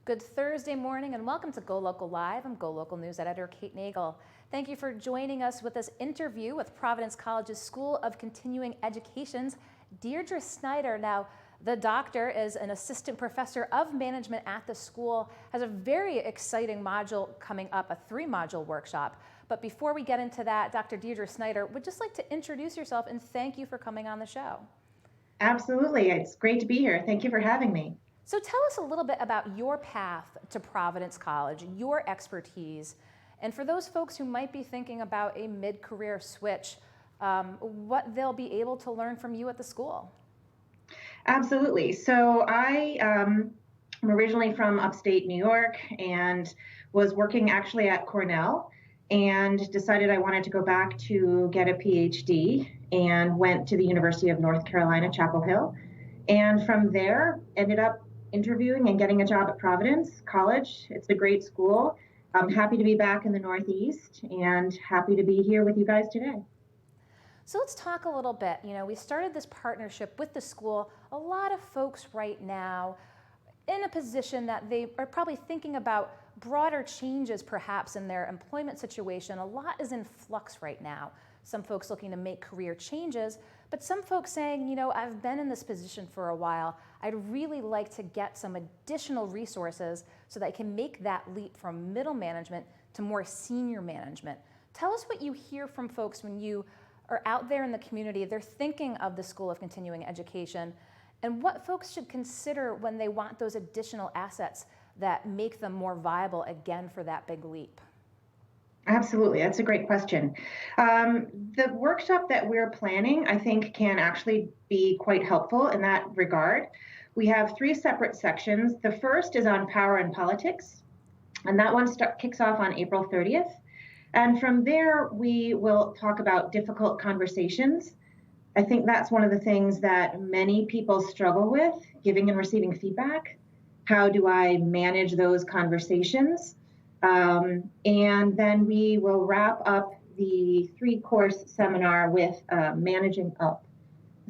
Good Thursday morning and welcome to GoLocal Live. I'm GoLocal News Editor Kate Nagel. Thank you for joining us with this interview with Providence College's School of Continuing Education's Deirdre Snyder. Now, the doctor is an assistant professor of management at the school, has a very exciting module coming up, a 3-module workshop. But before we get into that, Dr. Deirdre Snyder would just like to introduce yourself and thank you for coming on the show. Absolutely. It's great to be here. Thank you for having me. So tell us a little bit about your path to Providence College, your expertise, and for those folks who might be thinking about a mid-career switch, what they'll be able to learn from you at the school. Absolutely. So I am originally from upstate New York and was working actually at Cornell and decided I wanted to go back to get a PhD and went to the University of North Carolina, Chapel Hill. And from there, ended up interviewing and getting a job at Providence College. It's a great school. I'm happy to be back in the Northeast and happy to be here with you guys today. So let's talk a little bit. You know, we started this partnership with the school. A lot of folks right now in a position that they are probably thinking about broader changes perhaps in their employment situation. A lot is in flux right now. Some folks looking to make career changes, but some folks saying, you know, I've been in this position for a while. I'd really like to get some additional resources so that I can make that leap from middle management to more senior management. Tell us what you hear from folks when you are out there in the community. They're thinking of the School of Continuing Education and what folks should consider when they want those additional assets that make them more viable again for that big leap. Absolutely. That's a great question. The workshop that we're planning, I think, can actually be quite helpful in that regard. We have 3 separate sections. The first is on power and politics, and that one kicks off on April 30th. And from there, we will talk about difficult conversations. I think that's one of the things that many people struggle with, giving and receiving feedback. How do I manage those conversations? And then we will wrap up the 3-course seminar with managing up.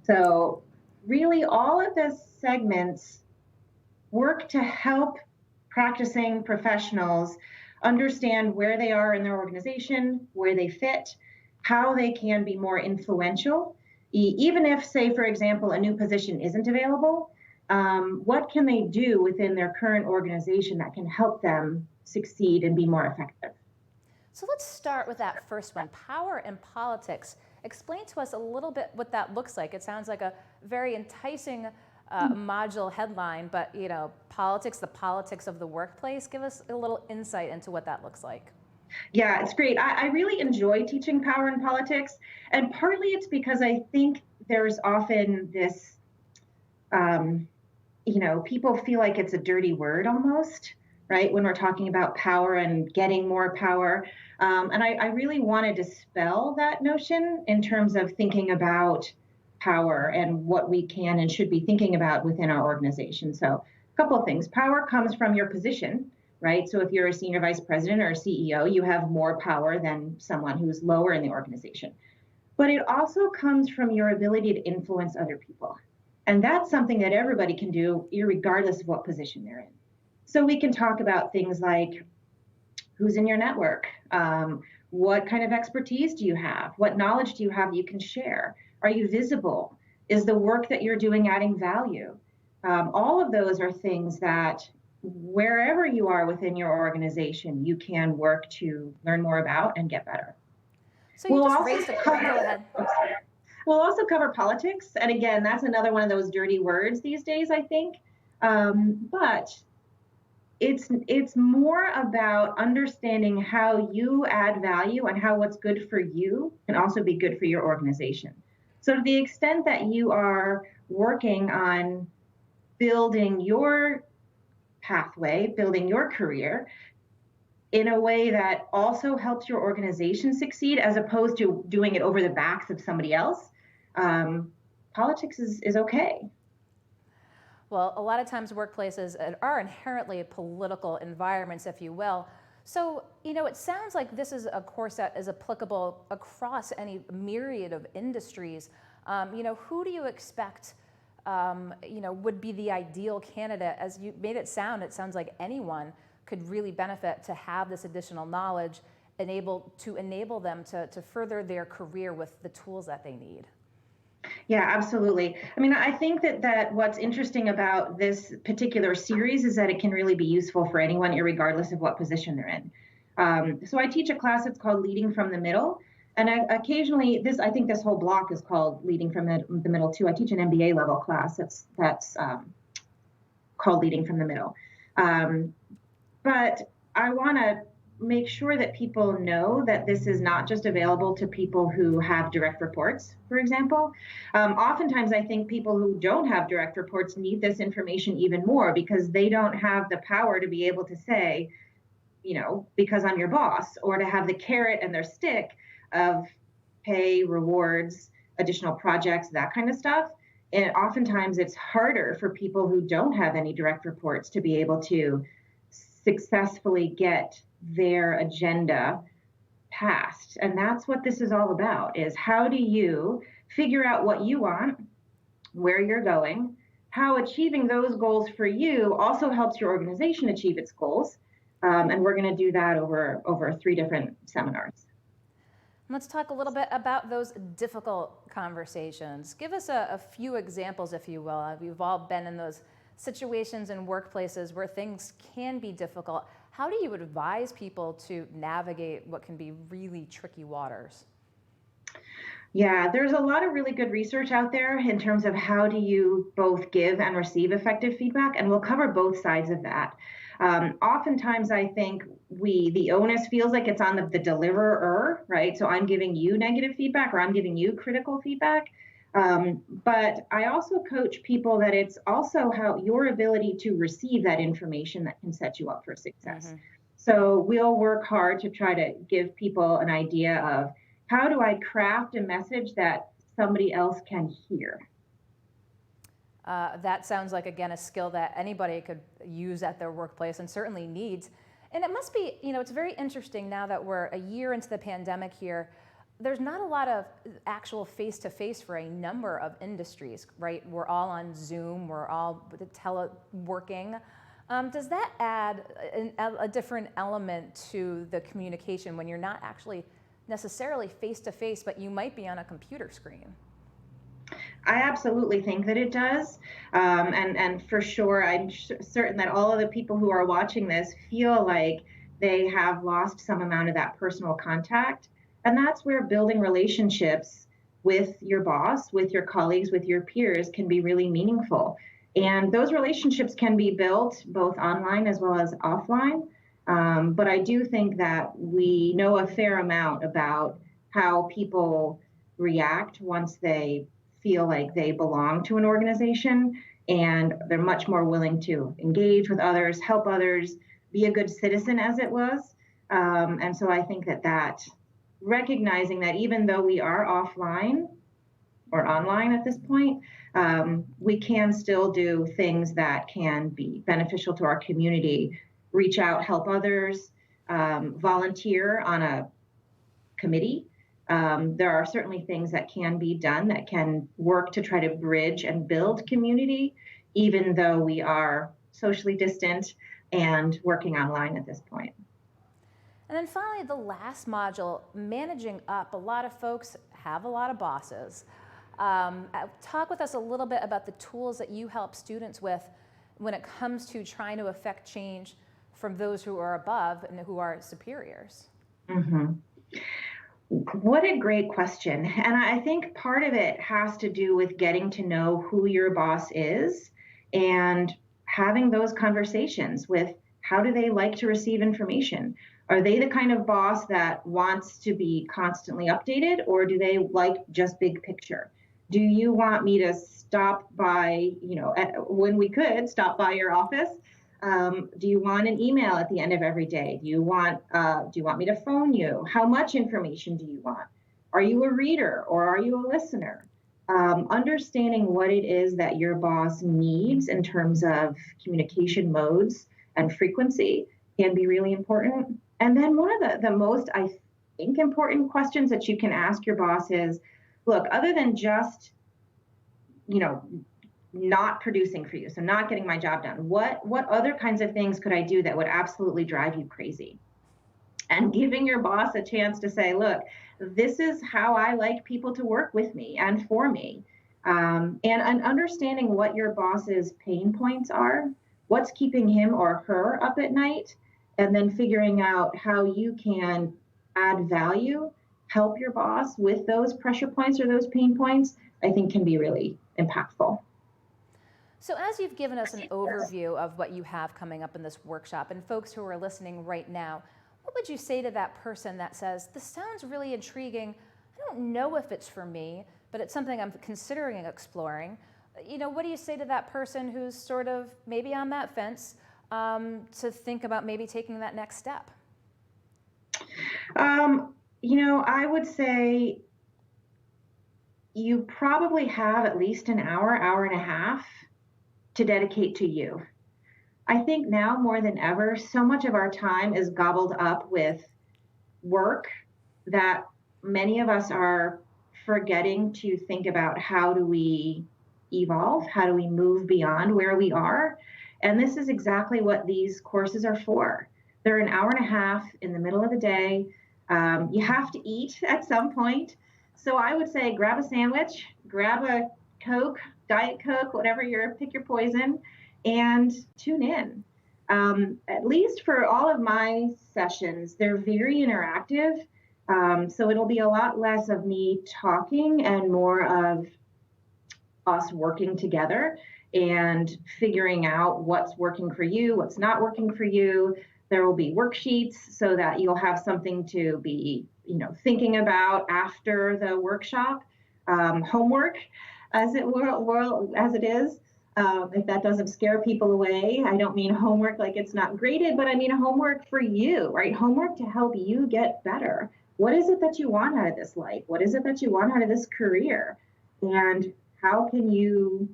So really all of the segments work to help practicing professionals understand where they are in their organization, where they fit, how they can be more influential, even if, say, for example, a new position isn't available. What can they do within their current organization that can help them succeed and be more effective? So let's start with that first one, power and politics. Explain to us a little bit what that looks like. It sounds like a very enticing module headline, but you know, politics, the politics of the workplace. Give us a little insight into what that looks like. Yeah, it's great. I really enjoy teaching power and politics, and partly it's because I think there's often this, people feel like it's a dirty word almost, right? When we're talking about power and getting more power. And I really want to dispel that notion in terms of thinking about power and what we can and should be thinking about within our organization. So a couple of things. Power comes from your position, right? So if you're a senior vice president or a CEO, you have more power than someone who's lower in the organization. But it also comes from your ability to influence other people. And that's something that everybody can do, irregardless of what position they're in. So we can talk about things like who's in your network, what kind of expertise do you have, what knowledge do you have that you can share, are you visible, is the work that you're doing adding value? All of those are things that wherever you are within your organization, you can work to learn more about and get better. So you just raised a point. Go ahead. We'll also cover politics, and again, that's another one of those dirty words these days, I think. But it's more about understanding how you add value and how what's good for you can also be good for your organization. So to the extent that you are working on building your pathway, building your career in a way that also helps your organization succeed as opposed to doing it over the backs of somebody else, politics is okay. Well, a lot of times workplaces are inherently political environments, if you will. So, you know, it sounds like this is a course that is applicable across any myriad of industries. You know, who do you expect would be the ideal candidate? As you made it sounds like anyone could really benefit to have this additional knowledge to enable them to further their career with the tools that they need. Yeah, absolutely. I mean, I think that what's interesting about this particular series is that it can really be useful for anyone, irregardless of what position they're in. So I teach a class that's called Leading from the Middle. And occasionally, I think this whole block is called Leading from the Middle too. I teach an MBA level class that's called Leading from the Middle. But I want to make sure that people know that this is not just available to people who have direct reports, for example. Oftentimes, I think people who don't have direct reports need this information even more because they don't have the power to be able to say, because I'm your boss, or to have the carrot and their stick of pay, rewards, additional projects, that kind of stuff. And oftentimes it's harder for people who don't have any direct reports to be able to successfully get their agenda passed. And that's what this is all about, is how do you figure out what you want, where you're going, how achieving those goals for you also helps your organization achieve its goals. And we're going to do that over 3 different seminars. Let's talk a little bit about those difficult conversations. Give us a few examples, if you will. We've all been in those situations in workplaces where things can be difficult. How do you advise people to navigate what can be really tricky waters? Yeah, there's a lot of really good research out there in terms of how do you both give and receive effective feedback, and we'll cover both sides of that. Oftentimes, I think the onus feels like it's on the deliverer, right? So I'm giving you negative feedback or I'm giving you critical feedback. But I also coach people that it's also how your ability to receive that information that can set you up for success. Mm-hmm. So we'll work hard to try to give people an idea of how do I craft a message that somebody else can hear. That sounds like, again, a skill that anybody could use at their workplace and certainly needs. And it must be, it's very interesting now that we're a year into the pandemic here. There's not a lot of actual face-to-face for a number of industries, right? We're all on Zoom, we're all teleworking. Does that add a different element to the communication when you're not actually necessarily face-to-face, but you might be on a computer screen? I absolutely think that it does. And for sure, I'm certain that all of the people who are watching this feel like they have lost some amount of that personal contact. And that's where building relationships with your boss, with your colleagues, with your peers can be really meaningful. And those relationships can be built both online as well as offline. But I do think that we know a fair amount about how people react once they feel like they belong to an organization, and they're much more willing to engage with others, help others, be a good citizen, as it was. And so I think that recognizing that even though we are offline or online at this point, we can still do things that can be beneficial to our community, reach out, help others, volunteer on a committee. There are certainly things that can be done that can work to try to bridge and build community, even though we are socially distant and working online at this point. And then finally, the last module, managing up. A lot of folks have a lot of bosses. Talk with us a little bit about the tools that you help students with when it comes to trying to affect change from those who are above and who are superiors. Mm-hmm. What a great question. And I think part of it has to do with getting to know who your boss is and having those conversations with how do they like to receive information? Are they the kind of boss that wants to be constantly updated, or do they like just big picture? Do you want me to stop by, when we could stop by your office? Do you want an email at the end of every day? Do you want me to phone you? How much information do you want? Are you a reader or are you a listener? Understanding what it is that your boss needs in terms of communication modes and frequency can be really important. And then one of the most, I think, important questions that you can ask your boss is, look, other than just, not producing for you, so not getting my job done. What other kinds of things could I do that would absolutely drive you crazy? And giving your boss a chance to say, look, this is how I like people to work with me and for me. And understanding what your boss's pain points are, what's keeping him or her up at night, and then figuring out how you can add value, help your boss with those pressure points or those pain points, I think can be really impactful. So as you've given us an overview of what you have coming up in this workshop, and folks who are listening right now, what would you say to that person that says, this sounds really intriguing, I don't know if it's for me, but it's something I'm considering exploring. What do you say to that person who's sort of maybe on that fence to think about maybe taking that next step? I would say you probably have at least an hour, hour and a half to dedicate to you. I think now more than ever, so much of our time is gobbled up with work that many of us are forgetting to think about how do we evolve? How do we move beyond where we are? And this is exactly what these courses are for. They're an hour and a half in the middle of the day. You have to eat at some point. So I would say grab a sandwich, grab a Coke, Diet Coke, whatever pick your poison, and tune in. At least for all of my sessions, they're very interactive. So it'll be a lot less of me talking and more of us working together and figuring out what's working for you, what's not working for you. There will be worksheets so that you'll have something to be, thinking about after the workshop. Homework, as it is. If that doesn't scare people away, I don't mean homework like it's not graded, but I mean homework for you, right? Homework to help you get better. What is it that you want out of this life? What is it that you want out of this career? And how can you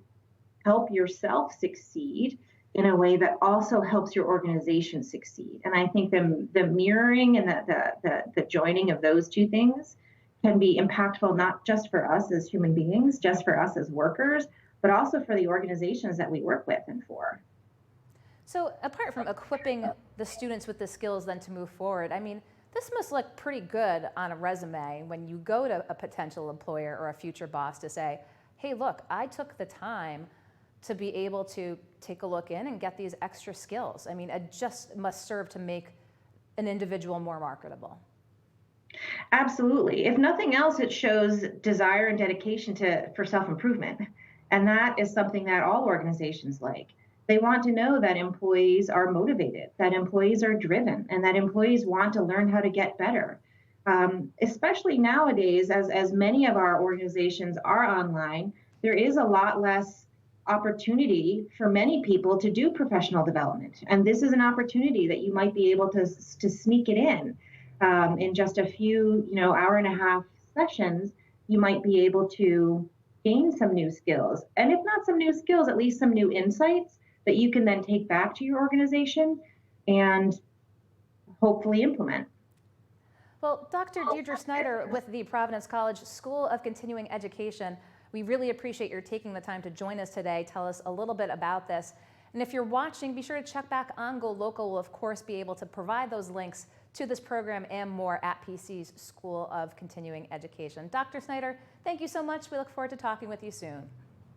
help yourself succeed in a way that also helps your organization succeed? And I think the mirroring and the joining of those two things can be impactful, not just for us as human beings, just for us as workers, but also for the organizations that we work with and for. So apart from equipping the students with the skills then to move forward, I mean, this must look pretty good on a resume when you go to a potential employer or a future boss to say, hey, look, I took the time to be able to take a look in and get these extra skills. I mean, it just must serve to make an individual more marketable. Absolutely. If nothing else, it shows desire and dedication for self-improvement. And that is something that all organizations like. They want to know that employees are motivated, that employees are driven, and that employees want to learn how to get better. Especially nowadays, as many of our organizations are online, there is a lot less opportunity for many people to do professional development. And this is an opportunity that you might be able to sneak it in just a few, hour and a half sessions. You might be able to gain some new skills. And if not some new skills, at least some new insights that you can then take back to your organization and hopefully implement. Well, Dr. Deirdre Snyder with the Providence College School of Continuing Education, we really appreciate your taking the time to join us today, tell us a little bit about this. And if you're watching, be sure to check back on GoLocal. We'll, of course, be able to provide those links to this program and more at PC's School of Continuing Education. Dr. Snyder, thank you so much. We look forward to talking with you soon.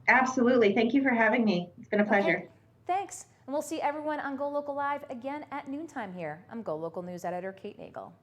Absolutely. Thank you for having me. It's been a pleasure. Okay. Thanks. And we'll see everyone on GoLocal Live again at noontime here. I'm GoLocal News Editor Kate Nagel.